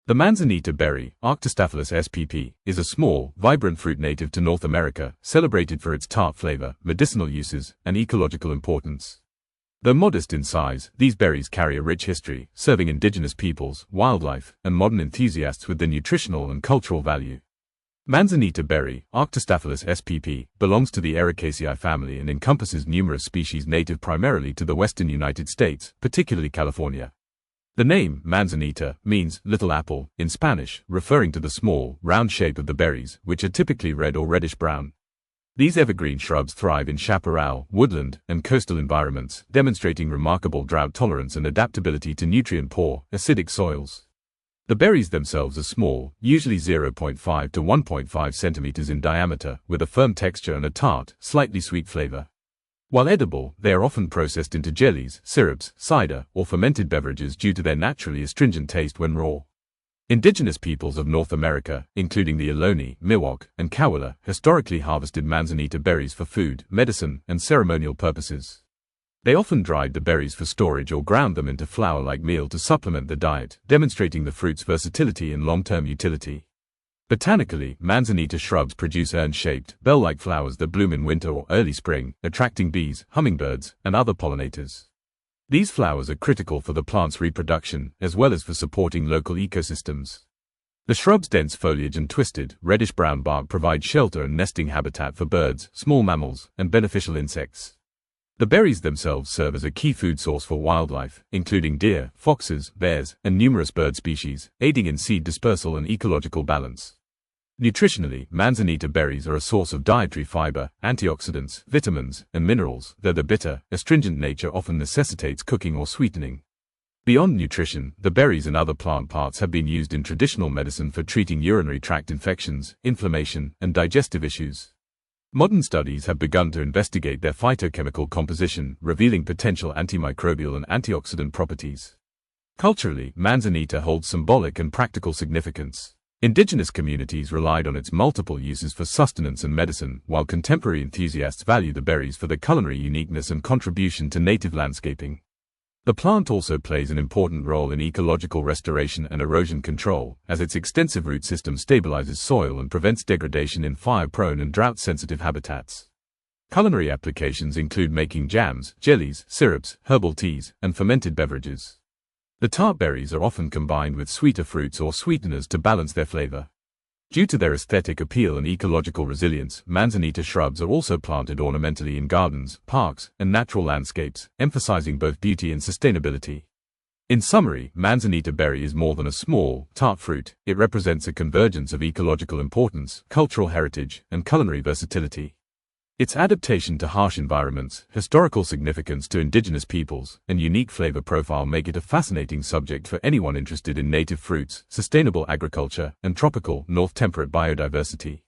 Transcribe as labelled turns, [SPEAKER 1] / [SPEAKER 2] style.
[SPEAKER 1] The Manzanita berry, Arctostaphylos spp., is a small, vibrant fruit native to North America, celebrated for its tart flavor, medicinal uses, and ecological importance. Though modest in size, these berries carry a rich history, serving indigenous peoples, wildlife, and modern enthusiasts with their nutritional and cultural value. Manzanita berry, Arctostaphylos spp., belongs to the Ericaceae family and encompasses numerous species native primarily to the western United States, particularly California. The name, manzanita, means little apple, in Spanish, referring to the small, round shape of the berries, which are typically red or reddish-brown. These evergreen shrubs thrive in chaparral, woodland, and coastal environments, demonstrating remarkable drought tolerance and adaptability to nutrient-poor, acidic soils. The berries themselves are small, usually 0.5 to 1.5 centimeters in diameter, with a firm texture and a tart, slightly sweet flavor. While edible, they are often processed into jellies, syrups, cider, or fermented beverages due to their naturally astringent taste when raw. Indigenous peoples of North America, including the Ohlone, Miwok, and Kawula, historically harvested manzanita berries for food, medicine, and ceremonial purposes. They often dried the berries for storage or ground them into flour like meal to supplement the diet, demonstrating the fruit's versatility and long-term utility. Botanically, manzanita shrubs produce urn-shaped, bell-like flowers that bloom in winter or early spring, attracting bees, hummingbirds, and other pollinators. These flowers are critical for the plant's reproduction, as well as for supporting local ecosystems. The shrub's dense foliage and twisted, reddish-brown bark provide shelter and nesting habitat for birds, small mammals, and beneficial insects. The berries themselves serve as a key food source for wildlife, including deer, foxes, bears, and numerous bird species, aiding in seed dispersal and ecological balance. Nutritionally, manzanita berries are a source of dietary fiber, antioxidants, vitamins, and minerals, though their bitter, astringent nature often necessitates cooking or sweetening. Beyond nutrition, the berries and other plant parts have been used in traditional medicine for treating urinary tract infections, inflammation, and digestive issues. Modern studies have begun to investigate their phytochemical composition, revealing potential antimicrobial and antioxidant properties. Culturally, manzanita holds symbolic and practical significance. Indigenous communities relied on its multiple uses for sustenance and medicine, while contemporary enthusiasts value the berries for their culinary uniqueness and contribution to native landscaping. The plant also plays an important role in ecological restoration and erosion control, as its extensive root system stabilizes soil and prevents degradation in fire-prone and drought-sensitive habitats. Culinary applications include making jams, jellies, syrups, herbal teas, and fermented beverages. The tart berries are often combined with sweeter fruits or sweeteners to balance their flavor. Due to their aesthetic appeal and ecological resilience, manzanita shrubs are also planted ornamentally in gardens, parks, and natural landscapes, emphasizing both beauty and sustainability. In summary, manzanita berry is more than a small, tart fruit. It represents a convergence of ecological importance, cultural heritage, and culinary versatility. Its adaptation to harsh environments, historical significance to indigenous peoples, and unique flavor profile make it a fascinating subject for anyone interested in native fruits, sustainable agriculture, and tropical, north-temperate biodiversity.